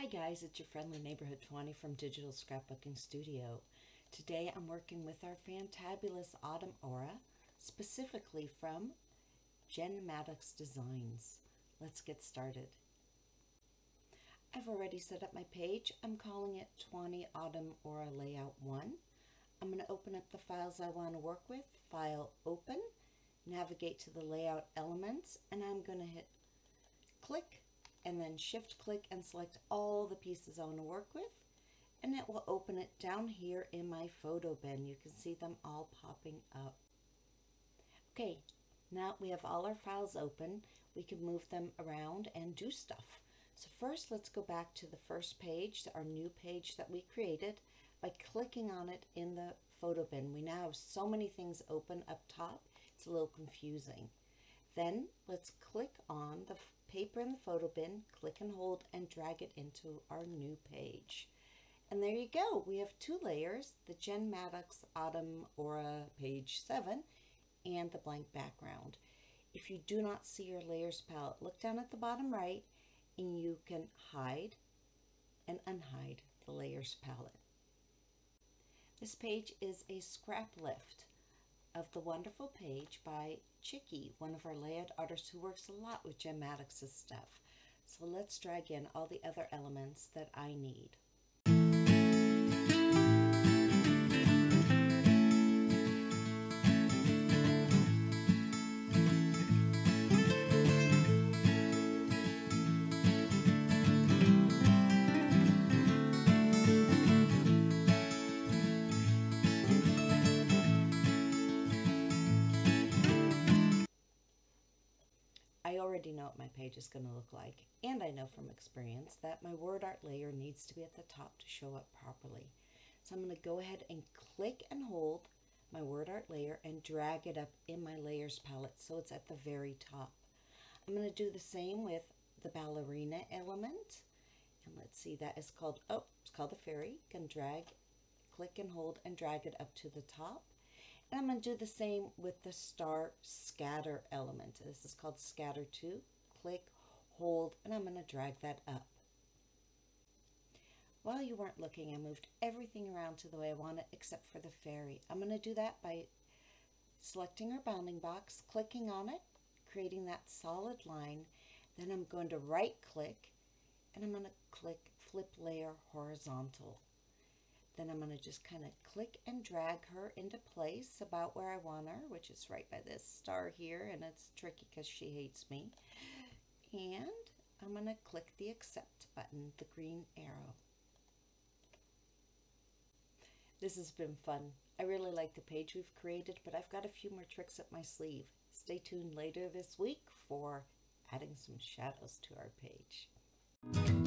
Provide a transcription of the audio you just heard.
Hi guys, it's your friendly neighborhood 20 from Digital Scrapbooking Studio. Today I'm working with our fantabulous Autumn Aura, specifically from Jen Maddox Designs. Let's get started. I've already set up my page. I'm calling it 20 Autumn Aura Layout 1. I'm going to open up the files I want to work with. File Open, navigate to the layout elements, and I'm going to hit click and then shift click and select all the pieces I want to work with, and it will open it down here in my photo bin. You can see them all popping up. Okay, now we have all our files open. We can move them around and do stuff. So first, let's go back to the first page, our new page that we created, by clicking on it in the photo bin. We now have so many things open up top, it's a little confusing. Then let's click on the paper in the photo bin, click and hold and drag it into our new page. And there you go. We have two layers, the Jen Maddox Autumn Aura page 7 and the blank background. If you do not see your layers palette, look down at the bottom right and you can hide and unhide the layers palette. This page is a scrap lift of the wonderful page by Chicky, one of our layout artists who works a lot with Jen Maddox's stuff. So let's drag in all the other elements that I need. I already know what my page is going to look like, and I know from experience that my word art layer needs to be at the top to show up properly. So I'm going to go ahead and click and hold my word art layer and drag it up in my layers palette so it's at the very top. I'm going to do the same with the ballerina element, and let's see, that is called, it's called the fairy. You can drag, click and hold and drag it up to the top. And I'm going to do the same with the star scatter element. This is called scatter 2. Click, hold, and I'm going to drag that up. While you weren't looking, I moved everything around to the way I want it except for the fairy. I'm going to do that by selecting our bounding box, clicking on it, creating that solid line. Then I'm going to right click and I'm going to click flip layer horizontal. Then I'm going to just kind of click and drag her into place about where I want her, which is right by this star here, and it's tricky because she hates me. And I'm going to click the accept button, the green arrow. This has been fun. I really like the page we've created, but I've got a few more tricks up my sleeve. Stay tuned later this week for adding some shadows to our page.